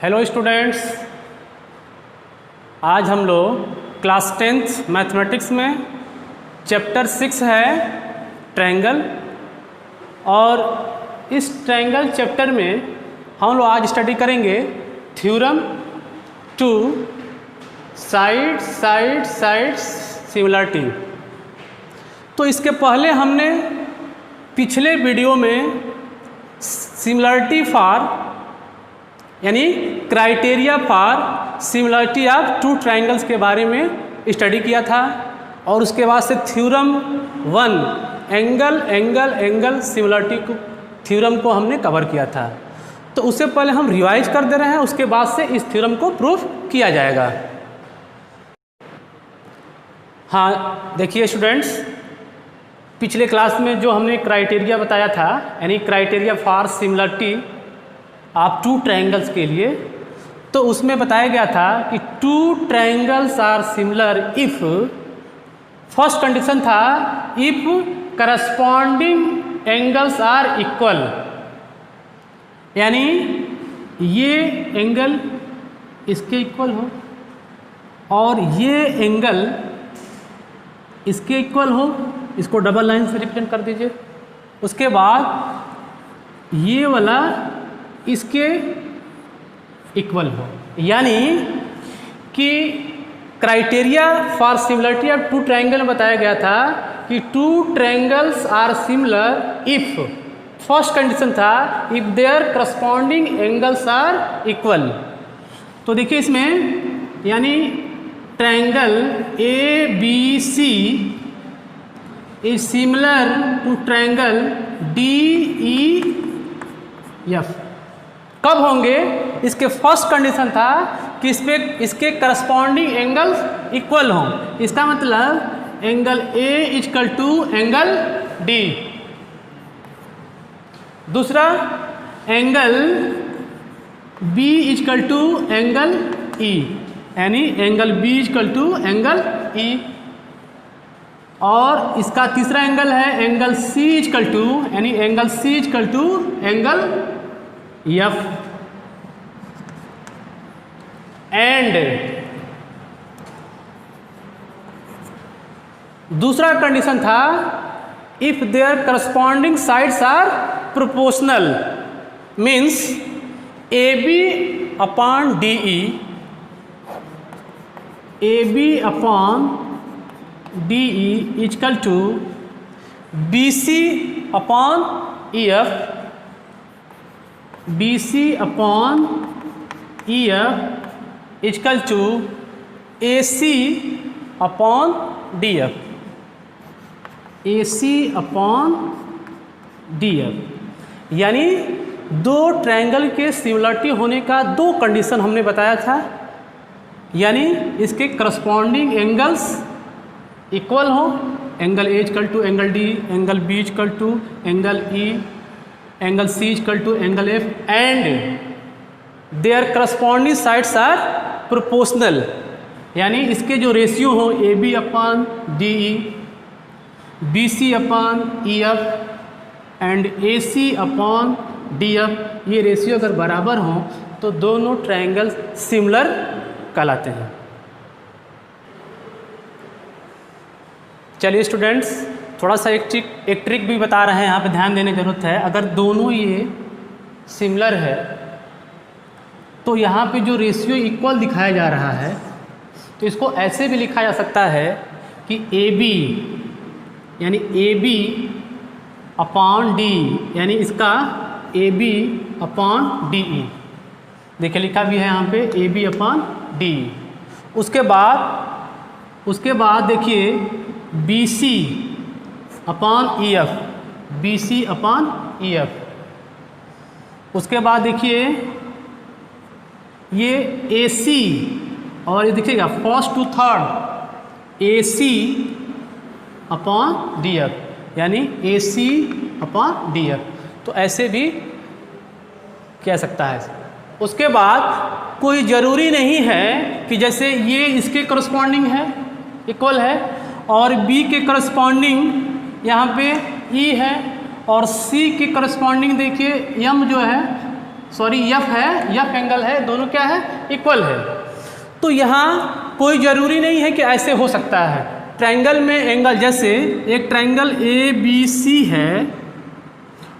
Hello students, आज हम लोग क्लास 10th मैथमेटिक्स में चैप्टर 6 है ट्रायंगल। और इस ट्रायंगल चैप्टर में हम लोग आज स्टडी करेंगे theorem two side side side similarity. तो इसके पहले हमने पिछले वीडियो में सिमिलरिटी फॉर यानी criteria for similarity of two triangles के बारे में स्टडी किया था। और उसके बाद से theorem 1 angle angle angle similarity को थ्योरम को हमने कवर किया था। तो उससे पहले हम रिवाइज कर दे रहे हैं, उसके बाद से इस थ्योरम को प्रूफ किया जाएगा। हाँ देखिए स्टूडेंट्स, पिछले क्लास में जो हमने क्राइटेरिया बताया था यानी क्राइटेरिया फॉर सिमिलरिटी आप टू ट्रायंगल्स के लिए, तो उसमें बताया गया था कि two triangles are similar if first condition था if corresponding angles are equal, यानी ये एंगल इसके इक्वल हो और ये एंगल इसके इक्वल हो। इसको डबल लाइन से रिप्रेजेंट कर दीजिए। उसके बाद ये वाला इसके इक्वल हो, यानी कि criteria for similarity of two triangle में बताया गया था कि two triangles are similar if first condition था if their corresponding angles are equal. तो देखिए इसमें यानी triangle A B C is similar to triangle D E F. कब होंगे? इसके फर्स्ट कंडीशन था कि इसके करस्पॉन्डिंग एंगल्स इक्वल हों। इसका मतलब angle A equal to angle D. दूसरा angle B equal to angle E, यानी angle B equal to angle E. और इसका तीसरा एंगल है एंगल सी इक्वल टू यानी angle C equal to angle F. And दूसरा कंडीशन था if their corresponding sides are proportional, means A B upon D E, A B upon D E equal to B C upon E F, B C upon E F equal to A C upon D F, A C upon D F. यानी दो triangle के similarity होने का दो condition हमने बताया था, यानी इसके करस्पॉन्डिंग एंगल्स इक्वल हो, angle A equal to angle D, angle B equal to angle E, angle C equal to angle F, and their corresponding sides are proportional, यानी इसके जो रेशियो हो A B upon D E, B C upon E F and A C upon D F, ये ratio अगर बराबर हो तो दोनों ट्रायंगल सिमिलर कहलाते हैं। चलिए स्टूडेंट्स, थोड़ा सा एक ट्रिक भी बता रहे हैं, यहाँ पे ध्यान देने की ज़रूरत है। अगर दोनों ये सिमिलर है तो यहाँ पे जो रेशियो इक्वल दिखाया जा रहा है तो इसको ऐसे भी लिखा जा सकता है कि ए बी यानी ए बी अपॉन डी, यानी इसका A B upon D E, देखिए लिखा भी है यहाँ पे ए बी अपॉन डी। उसके बाद देखिए B C upon E F, B C upon E F. उसके बाद देखिए ये ए सी, और ये देखिएगा first to third A C upon D F, यानी A C upon D F. तो ऐसे भी कह सकता है। उसके बाद कोई ज़रूरी नहीं है कि जैसे ये इसके करस्पॉन्डिंग है इक्वल है और बी के करस्पॉन्डिंग यहाँ पे ई है और सी के करस्पॉन्डिंग देखिए यम जो है सॉरी एफ है, एफ एंगल है, दोनों क्या है, इक्वल है। तो यहाँ कोई ज़रूरी नहीं है कि ऐसे हो सकता है। ट्रायंगल में एंगल, जैसे एक ट्रायंगल ए बी सी है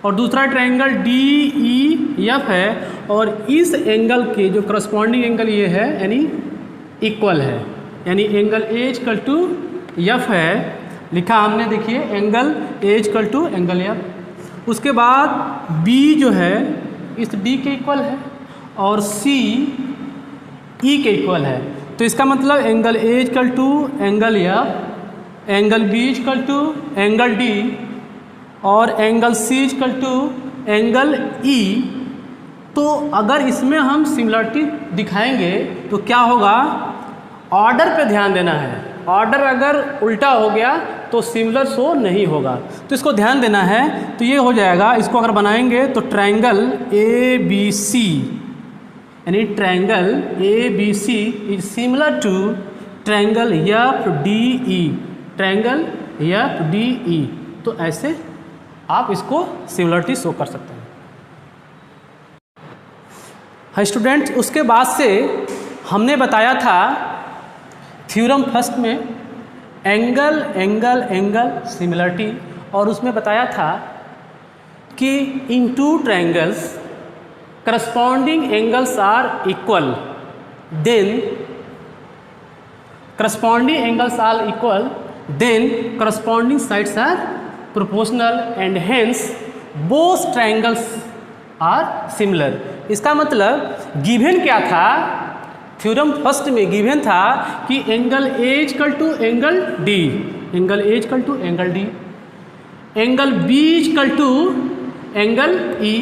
और दूसरा ट्रायंगल डी ई एफ है, और इस एंगल के जो करस्पॉन्डिंग एंगल ये है यानी इक्वल है, यानी angle A equal to F है, लिखा हमने, देखिए angle A equal to angle F. उसके बाद बी जो है इस डी के इक्वल है और सी ई के इक्वल है। तो इसका मतलब angle A equal to angle F, angle B equal to angle D और angle C equal to angle E. तो अगर इसमें हम सिमिलरिटी दिखाएंगे तो क्या होगा, ऑर्डर पे ध्यान देना है। ऑर्डर अगर उल्टा हो गया तो सिमिलर शो नहीं होगा, तो इसको ध्यान देना है। तो ये हो जाएगा, इसको अगर बनाएंगे तो ट्रायंगल ए बी सी, यानी triangle A B C is similar to triangle F D E, triangle F D E. तो ऐसे आप इसको सिमिलरिटी शो कर सकते हैं। हाँ स्टूडेंट्स, उसके बाद से हमने बताया था थ्योरम फर्स्ट में एंगल एंगल एंगल सिमिलरिटी, और उसमें बताया था कि इन two triangles corresponding angles are equal, then corresponding angles are equal, then corresponding sides are proportional and hence both triangles are similar. इसका मतलब गिवन क्या था, थ्योरम फर्स्ट में गिवन था कि angle A equal to angle D, angle A equal to angle D, angle B equal to angle E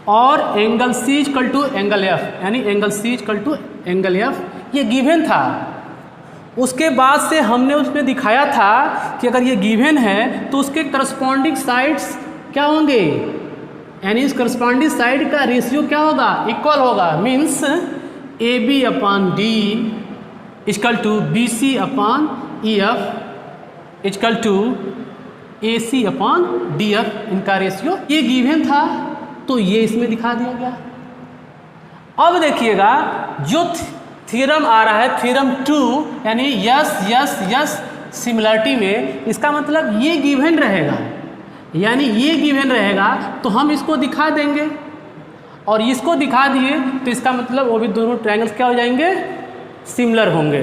और angle C equal to angle F, यानी angle C equal to angle F, ये given था। उसके बाद से हमने उसमें दिखाया था कि अगर ये गिवन है तो उसके करस्पॉन्डिंग साइड्स क्या होंगे, यानी इस करस्पॉन्डिंग साइड का रेशियो क्या होगा, इक्वल होगा। Means A B upon D equal to B C upon E F equal to A C upon D F, इनका रेशियो ये गिवन था, तो ये इसमें दिखा दिया गया। अब देखिएगा जो थ्योरम आ रहा है, थ्योरम 2, यानी यस यस यस सिमिलरिटी में, इसका मतलब ये गिवन रहेगा, यानी ये गिवन रहेगा तो हम इसको दिखा देंगे, और इसको दिखा दिए तो इसका मतलब वो भी दोनों ट्रायंगल्स क्या हो जाएंगे, सिमिलर होंगे।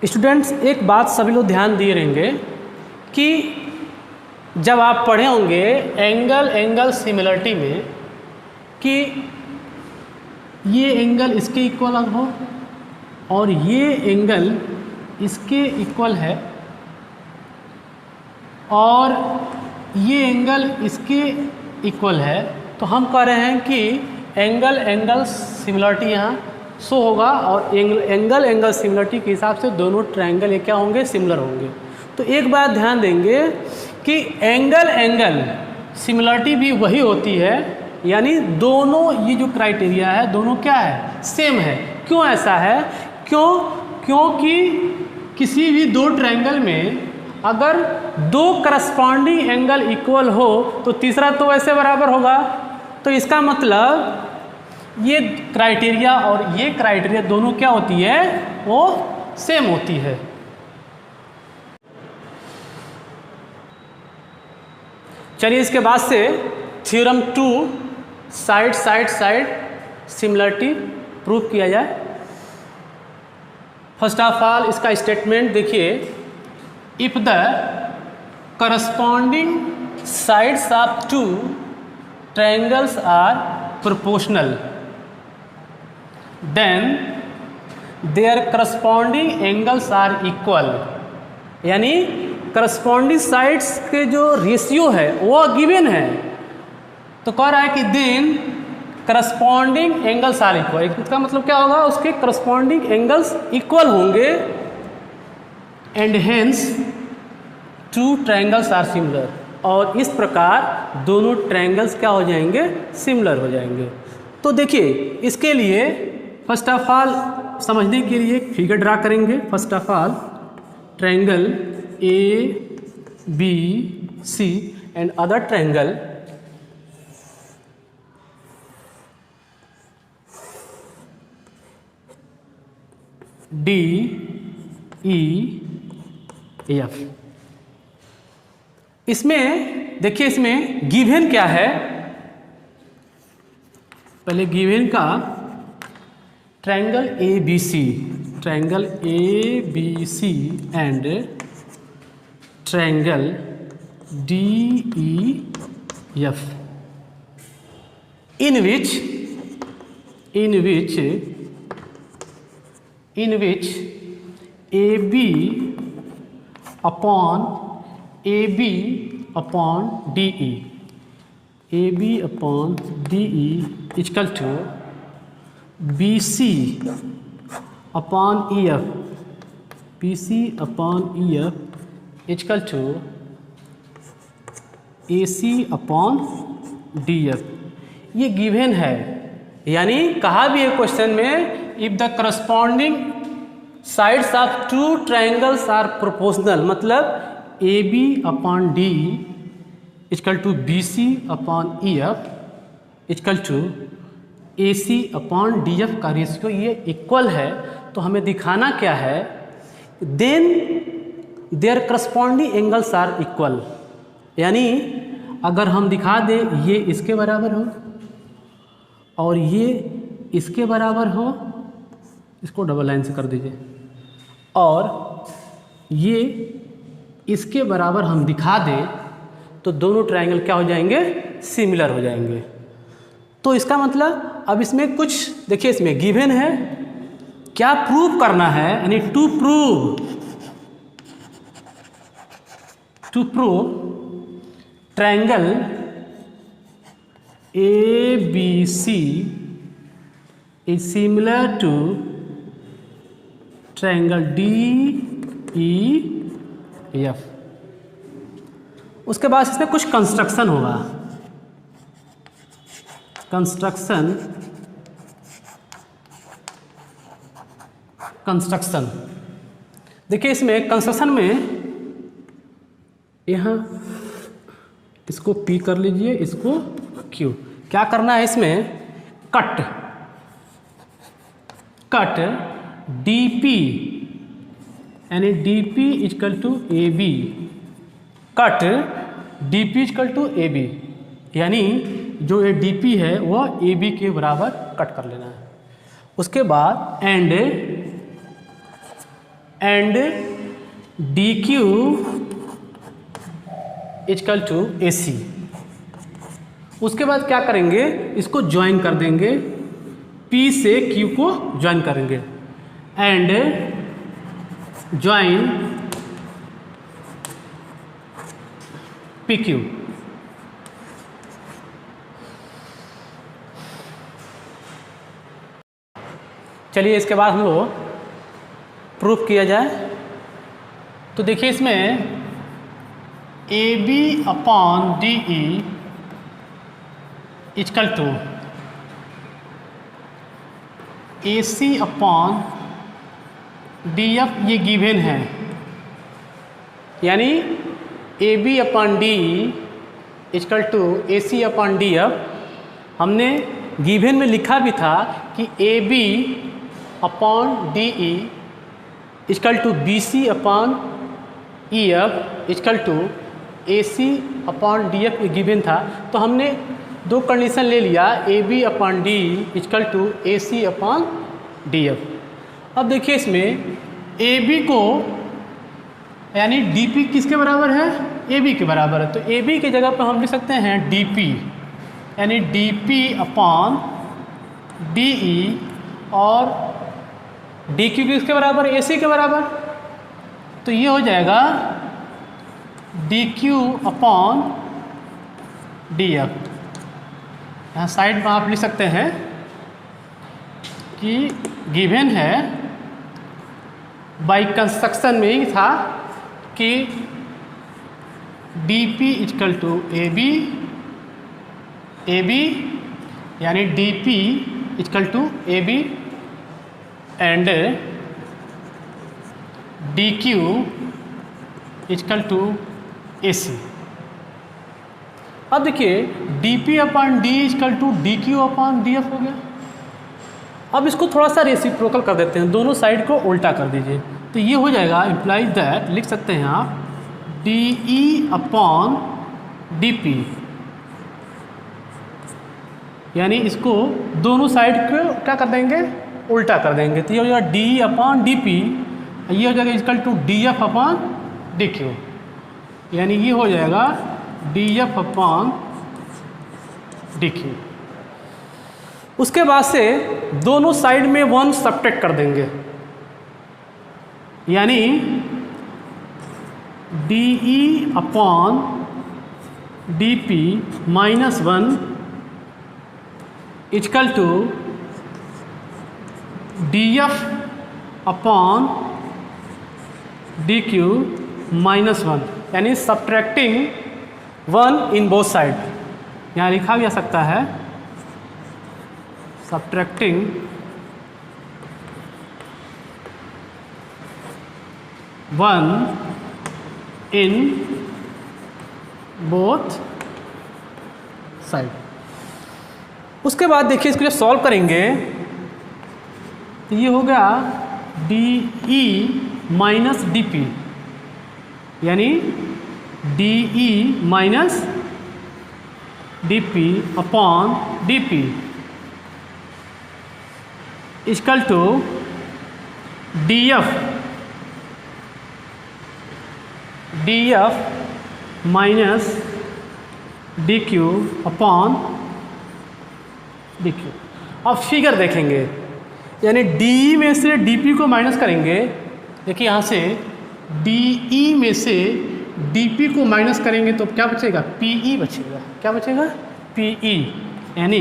स्टूडेंट्स, एक बात सभी लोग ध्यान दिए रहेंगे कि जब आप पढ़े होंगे एंगल एंगल सिमिलरिटी में कि ये एंगल इसके इक्वल हो और ये एंगल इसके इक्वल है और ये एंगल इसके इक्वल है, तो हम कह रहे हैं कि एंगल एंगल सिमिलरिटी यहाँ शो होगा, और एंगल एंगल सिमिलरिटी के हिसाब से दोनों ट्रायंगल ये क्या होंगे, सिमिलर होंगे। तो एक बात ध्यान देंगे कि एंगल एंगल सिमिलरिटी भी वही होती है, यानी दोनों ये जो क्राइटेरिया है दोनों क्या है, सेम है। क्यों ऐसा है, क्योंकि किसी भी दो ट्रायंगल में अगर दो करस्पॉन्डिंग एंगल इक्वल हो तो तीसरा तो वैसे बराबर होगा। तो इसका मतलब ये क्राइटेरिया और ये क्राइटेरिया दोनों क्या होती है, वो सेम होती है। चलिए इसके बाद से theorem 2 side side side similarity prove किया जाए। फर्स्ट ऑफ ऑल इसका स्टेटमेंट देखिए, if the corresponding sides of two triangles are proportional then their corresponding angles are equal, यानी करस्पॉन्डिंग साइड्स के जो रेशियो है वो गिवन है। तो कह रहा है कि then corresponding angles are equal, इसका मतलब क्या होगा, उसके करस्पॉन्डिंग एंगल्स इक्वल होंगे and hence two triangles are similar, और इस प्रकार दोनों ट्रायंगल्स क्या हो जाएंगे, सिमिलर हो जाएंगे। तो देखिए इसके लिए फर्स्ट ऑफ ऑल समझने के लिए एक फिगर ड्रा करेंगे। First of all triangle A B C and other triangle D E F. इसमें देखिए, इसमें गिवन क्या है, पहले गिवन का triangle A B C, triangle A B C and triangle D E F, in which AB upon DE, AB upon DE is equal to BC upon EF, BC upon EF is equal to AC upon DF। ये given है, यानी कहा भी है question में, if the corresponding sides of two triangles are proportional, मतलब A B upon D equal to B C upon E F equal to A C upon D F का ratio ये इक्वल है, तो हमें दिखाना क्या है, then their corresponding angles are equal. यानी अगर हम दिखा दें ये इसके बराबर हो और ये इसके बराबर हो, इसको डबल लाइन से कर दीजिए, और ये इसके बराबर हम दिखा दें, तो दोनों ट्रायंगल क्या हो जाएंगे, सिमिलर हो जाएंगे। तो इसका मतलब अब इसमें कुछ देखिए, इसमें गिवन है, क्या प्रूव करना है, यानी to prove triangle ABC is similar to triangle DEF। उसके बाद इसमें कुछ कंस्ट्रक्शन होगा, कंस्ट्रक्शन देखिए, इसमें कंस्ट्रक्शन में यहाँ इसको P कर लीजिए, इसको Q। क्या करना है इसमें, कट DP, यानी DP equal to AB, cut DP equal to AB, यानी जो ये DP है वह AB के बराबर कट कर लेना है। उसके बाद and DQ equal to AC। उसके बाद क्या करेंगे, इसको ज्वाइन कर देंगे, P से Q को ज्वाइन करेंगे, एंड ज्वाइन PQ। चलिए इसके बाद हम लोग प्रूफ किया जाए। तो देखिए, इसमें AB upon DE equal to AC upon DF, ये गिवन है, यानी AB upon DE equal to AC upon DF। हमने गिवन में लिखा भी था कि AB upon DE equal to BC upon EF equal to AC upon DF ये गिवन था, तो हमने दो कंडीशन ले लिया, AB upon DE equal to AC upon DF। अब देखिए, इसमें AB को, यानी DP किसके बराबर है, AB के बराबर है, तो AB की जगह पर हम लिख सकते हैं DP, यानी DP अपॉन DE, और DQ किसके बराबर, AC के बराबर, तो ये हो जाएगा DQ अपॉन DF। यहाँ साइड में आप लिख सकते हैं कि गिवन है, बाई कंस्ट्रक्शन में ही था कि DP इक्वल टू AB, यानी DP equal to AB and DQ equal to AC। अब देखिए, DP upon D equal to DQ upon DF हो गया, अब इसको थोड़ा सा रेसिप्रोकल कर देते हैं, दोनों साइड को उल्टा कर दीजिए, तो ये हो जाएगा इम्प्लाइज दैट, लिख सकते हैं आप D E upon D P, यानी इसको दोनों साइड को क्या कर देंगे, उल्टा कर देंगे, तो ये हो जाएगा डी अपॉन डी पी, ये हो जाएगा equal to D F upon D Q, यानी ये हो जाएगा D F upon D Q. उसके बाद से दोनों साइड में 1 सब्ट्रैक्ट कर देंगे, यानी D E upon D P minus 1 equal to D F upon D Q minus 1, यानी सब्ट्रैक्टिंग 1 इन बोथ साइड। यहाँ लिखा भी जा सकता है सब्ट्रैक्टिंग 1 इन बोथ साइड। उसके बाद देखिए इसको जब सॉल्व करेंगे तो ये हो गया D E minus D P, यानी D E minus D P upon D P equal to D F minus D Q upon D Q. अब फिगर देखेंगे, यानी डी में से डी पी को माइनस करेंगे, देखिए यहाँ से डी ई में से डी पी को माइनस करेंगे तो क्या बचेगा, पी ई बचेगा। क्या बचेगा, पी ई, यानी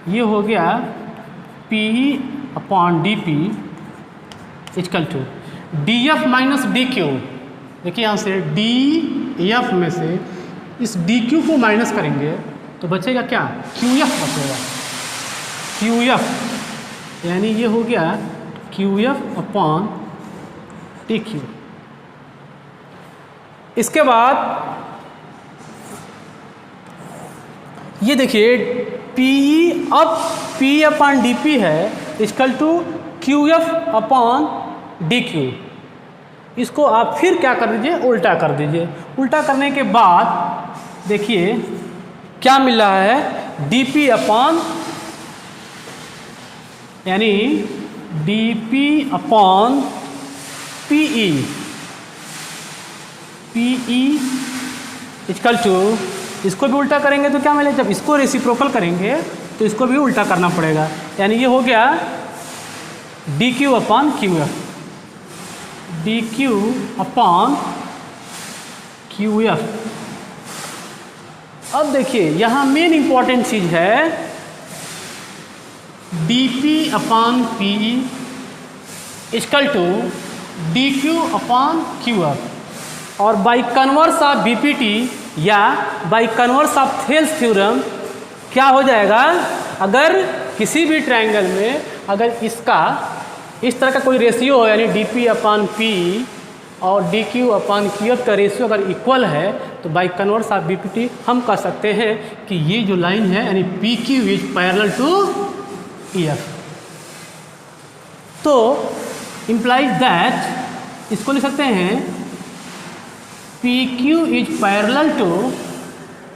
ये हो गया P E upon D P equal to D F minus D Q. देखिए यहाँ से डी एफ में से इस डी क्यू को माइनस करेंगे तो बचेगा क्या, क्यू एफ बचेगा, क्यू एफ, यानी ये हो गया Q F upon T Q. इसके बाद ये देखिए पी ई, अब पी अपॉन डी पी है equal to Q F upon D Q. इसको आप फिर क्या कर दीजिए, उल्टा कर दीजिए। उल्टा करने के बाद देखिए क्या मिल रहा है, डी पी अपॉन, यानी D P upon P E, P E equal to, इसको भी उल्टा करेंगे तो क्या मिलेगा, जब इसको रेसिप्रोकल करेंगे तो इसको भी उल्टा करना पड़ेगा, यानी ये हो गया D Q upon Q F, D Q upon Q F. अब देखिए यहाँ मेन इंपॉर्टेंट चीज़ है D P upon P E equal to D Q upon Q F, और by converse of B P T या by converse of Thales theorem क्या हो जाएगा, अगर किसी भी ट्रायंगल में अगर इसका इस तरह का कोई रेशियो हो, यानी डी पी अपॉन पी और D Q upon Q F का रेशियो अगर इक्वल है तो by converse of B P T हम कह सकते हैं कि ये जो लाइन है यानी P Q is parallel to E F. तो इम्प्लाइज दैट, इसको लिख सकते हैं P Q is parallel to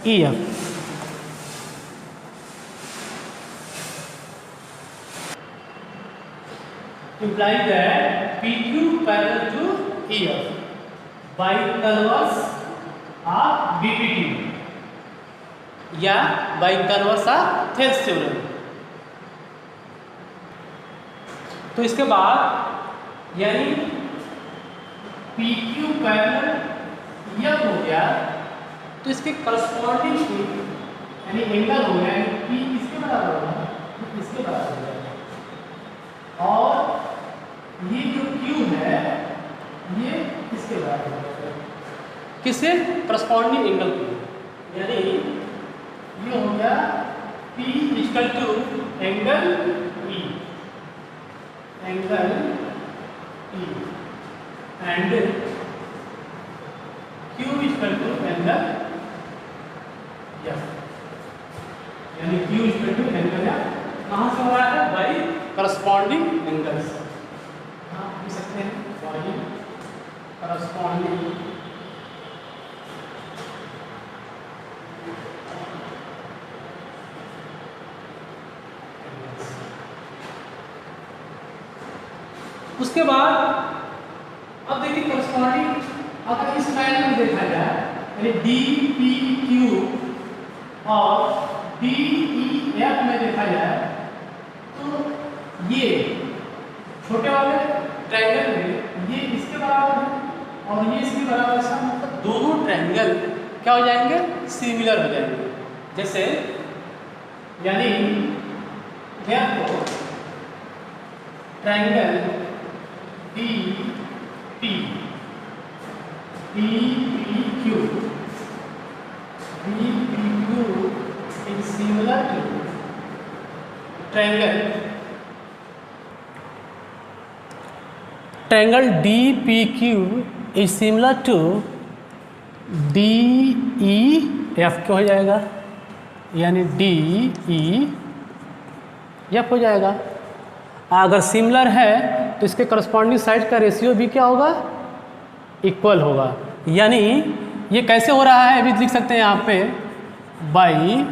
E F. implies that PQ parallel to EF by converse of BPT या by converse of Thales theorem। तो इसके बाद यानी PQ parallel EF हो गया तो इसके करस्पॉन्डिंग यानी एंगल हो गया, P किसके बराबर होगा, इसके बराबर हो गया, और ये जो Q है ये किसके बराबर है, किससे, करस्पॉन्डिंग एंगल को, यानी ये हो गया P equal to angle E, angle E and Q equal to angle F, यानी Q equal to angle F। कहाँ से हो रहा है भाई, करस्पॉन्डिंग एंगल्स, हाँ लिख सकते हैं बाई करस्पॉन्डिंग उसके बाद अब देखिए करस्पॉन्डिंग अगर इस लाइन में देखा जाए यानी डी पी क्यू और डी ई एफ में देखा जाए तो ये छोटे वाले ट्रायंगल में ये इसके बराबर है और ये इसके बराबर है, मतलब दोनों ट्रायंगल क्या हो जाएंगे, सिमिलर हो जाएंगे। जैसे यानी triangle D P DPQ is similar to triangle DPQ is similar to DEF क्या हो जाएगा, यानी DEF हो जाएगा। अगर सिमिलर है तो इसके करस्पॉन्डिंग साइड का रेशियो भी क्या होगा, इक्वल होगा। यानी ये कैसे हो रहा है अभी लिख सकते हैं यहाँ पे, by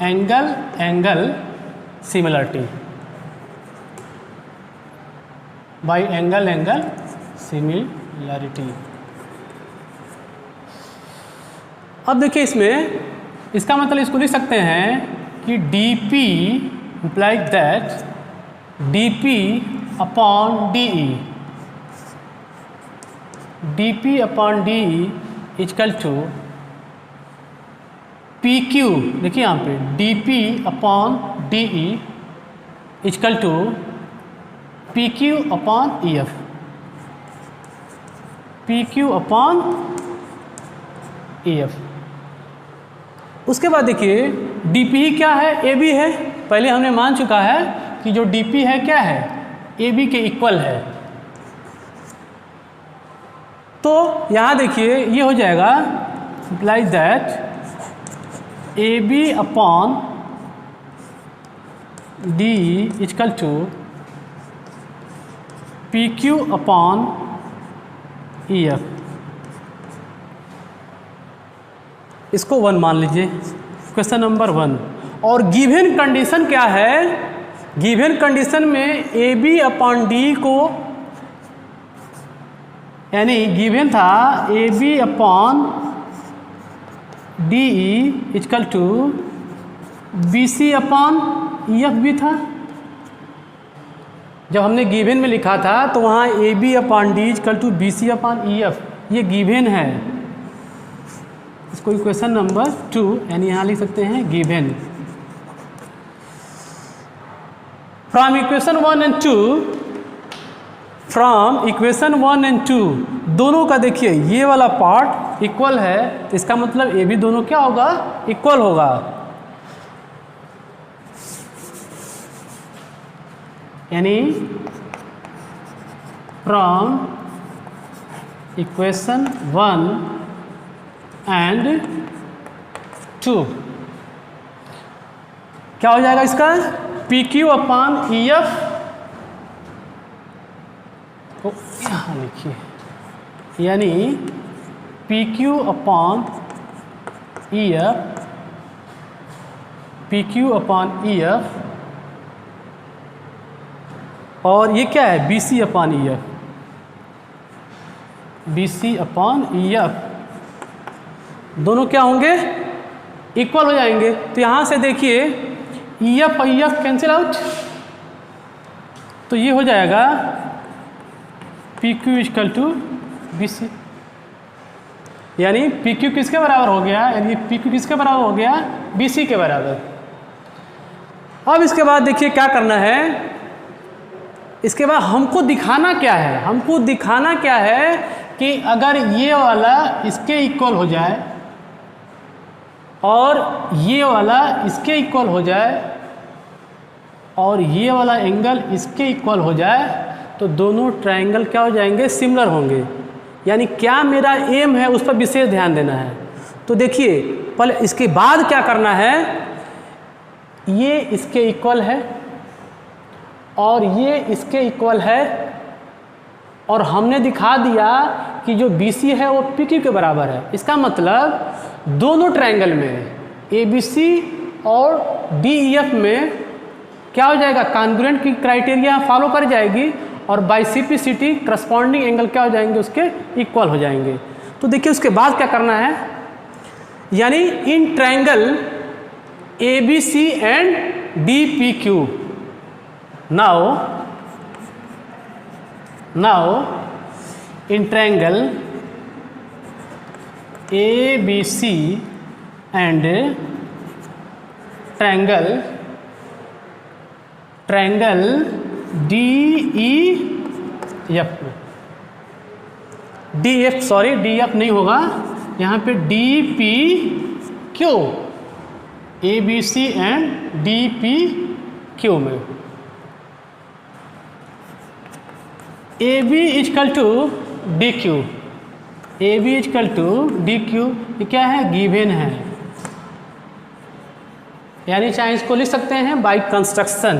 angle similarity, by angle similarity. अब देखिए इसमें इसका मतलब इसको लिख सकते हैं कि DP implies that DP upon DE, DP upon DE is equal to PQ, देखिए यहाँ पे DP upon DE is equal to PQ upon EF, PQ upon EF। उसके बाद देखिए DP क्या है, AB है। पहले हमने मान चुका है कि जो DP है क्या है, AB के इक्वल है। तो यहाँ देखिए ये हो जाएगा implies that AB upon DE is equal to PQ upon EF। इसको 1 मान लीजिए, क्वेश्चन नंबर 1। और गिवन कंडीशन क्या है, गिवन कंडीशन में AB अपॉन D को, यानी गिवन था AB upon DE equal to BC upon EF भी था। जब हमने गिवन में लिखा था तो वहाँ AB upon D equal to BC upon EF, ये गिवन है। इसको इक्वेशन नंबर 2 यानी यहाँ लिख सकते हैं given. From equation 1 and 2, from equation 1 and 2 दोनों का देखिए ये वाला पार्ट इक्वल है, तो इसका मतलब ये भी दोनों क्या होगा, इक्वल होगा। यानी फ्रॉम इक्वेशन 1 एंड 2 क्या हो जाएगा इसका, PQ अपॉन EF को यहाँ लिखिए, यानी PQ upon EF, PQ upon EF, और ये क्या है BC upon EF, BC upon EF दोनों क्या होंगे, इक्वल हो जाएंगे। तो यहाँ से देखिए EF और EF कैंसिल आउट, तो ये हो जाएगा PQ इक्वल टू BC, यानी PQ किसके बराबर हो गया, यानी PQ किसके बराबर हो गया, BC के बराबर। अब इसके बाद देखिए क्या करना है, इसके बाद हमको दिखाना क्या है, हमको दिखाना क्या है कि अगर ये वाला इसके इक्वल हो जाए और ये वाला इसके इक्वल हो जाए और ये वाला एंगल इसके इक्वल हो जाए तो दोनों ट्रायंगल क्या हो जाएंगे, सिमिलर होंगे। यानी क्या मेरा एम है उस पर विशेष ध्यान देना है। तो देखिए पहले इसके बाद क्या करना है, ये इसके इक्वल है और ये इसके इक्वल है, और हमने दिखा दिया कि जो BC है वो PQ के बराबर है। इसका मतलब दोनों ट्रायंगल में ABC और DEF में क्या हो जाएगा, कॉन्ग्रुएंट की क्राइटेरिया फॉलो कर जाएगी, और बाई CPCT करस्पॉन्डिंग एंगल क्या हो जाएंगे, उसके इक्वल हो जाएंगे। तो देखिए उसके बाद क्या करना है, यानी in triangle ABC and DPQ, now in triangle ABC and triangle DEF नहीं होगा यहाँ पे, DPQ, ABC एंड DPQ में AB equal to DQ, AB equal to DQ, ये क्या है, गिवन है। यानी चाहे इसको लिख सकते हैं बाई कंस्ट्रक्शन,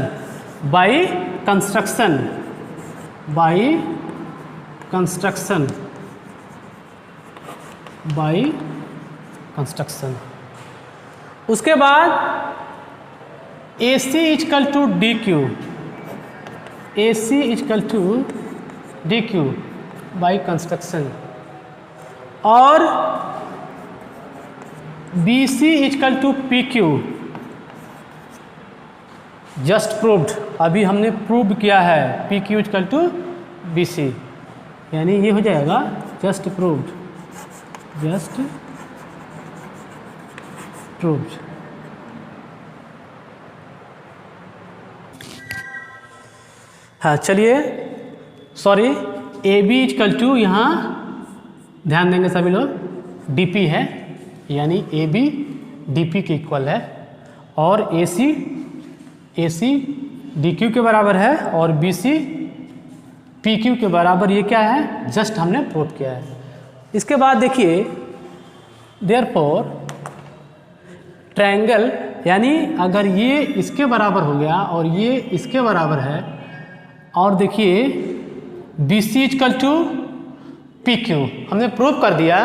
उसके बाद AC equal to DQ, AC equal to DQ by construction, और BC equal to PQ, just proved, अभी हमने प्रूव किया है PQ इक्वल टू BC, यानी ये हो जाएगा जस्ट प्रूव्ड। हाँ चलिए, सॉरी, AB इक्वल टू, यहाँ ध्यान देंगे सभी लोग, DP है, यानी AB DP के इक्वल है, और AC DQ के बराबर है, और BC PQ के बराबर, ये क्या है, जस्ट हमने प्रूव किया है। इसके बाद देखिए, देयरफॉर ट्रायंगल, यानी अगर ये इसके बराबर हो गया और ये इसके बराबर है, और देखिए BC इक्वल टू PQ हमने प्रूव कर दिया,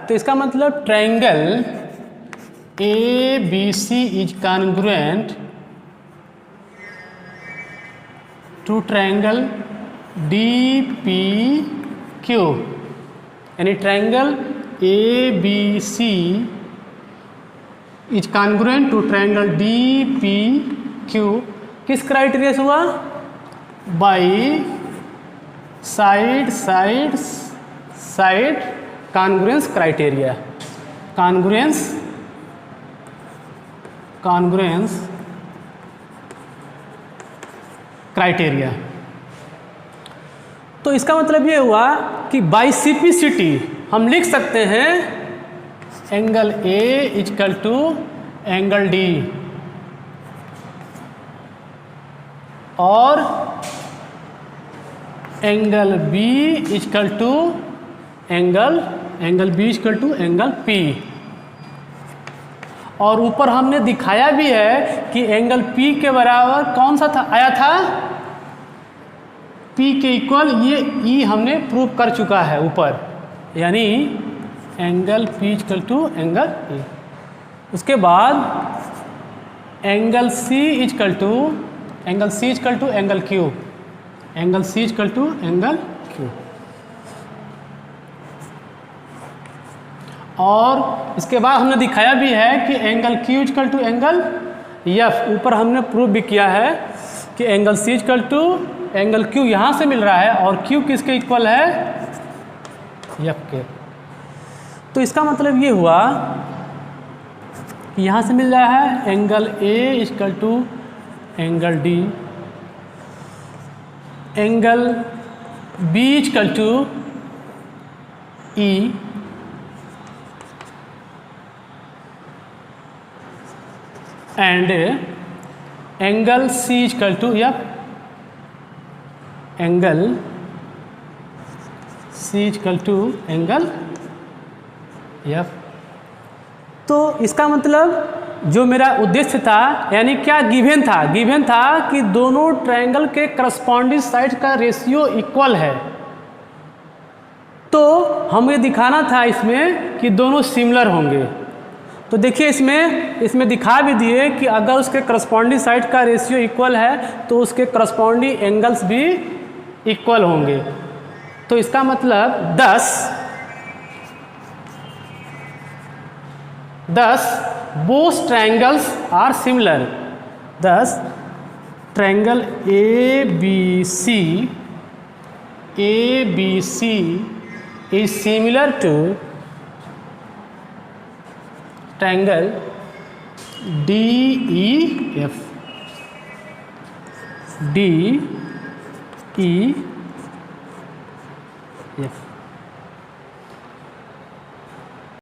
तो इसका मतलब triangle ABC is congruent to triangle DPQ, यानी triangle ABC is congruent to triangle DPQ किस क्राइटेरिया से हुआ, by side congruence criteria, congruence criteria. तो इसका मतलब ये हुआ कि बाई CPCT हम लिख सकते हैं angle A equal to angle D, और angle B equal to angle B equal to angle P, और ऊपर हमने दिखाया भी है कि एंगल P के बराबर कौन सा था, आया था P के इक्वल, ये E हमने प्रूव कर चुका है ऊपर, यानी angle P equal to angle E। उसके बाद angle C equal to angle Q, angle C equal to angle Q, और इसके बाद हमने दिखाया भी है कि angle Q equal to angle F, ऊपर हमने प्रूव भी किया है कि angle C equal to angle Q यहाँ से मिल रहा है, और Q किसके इक्वल है, F के। तो इसका मतलब ये हुआ कि यहाँ से मिल रहा है angle A equal to angle D, angle B equal to E, and angle C equal to F, angle C equal to angle F। तो इसका मतलब जो मेरा उद्देश्य था, यानी क्या गिवन था, गिवन था कि दोनों ट्रायंगल के करस्पॉन्डिंग साइड का रेशियो इक्वल है। तो हमें दिखाना था इसमें कि दोनों सिमिलर होंगे। तो देखिए इसमें दिखा भी दिए कि अगर उसके करस्पॉन्डिंग साइड का रेशियो इक्वल है तो उसके करस्पॉन्डिंग एंगल्स भी इक्वल होंगे। तो इसका मतलब 10 both triangles are similar. 10 triangle ABC is similar to triangle DEF। DEF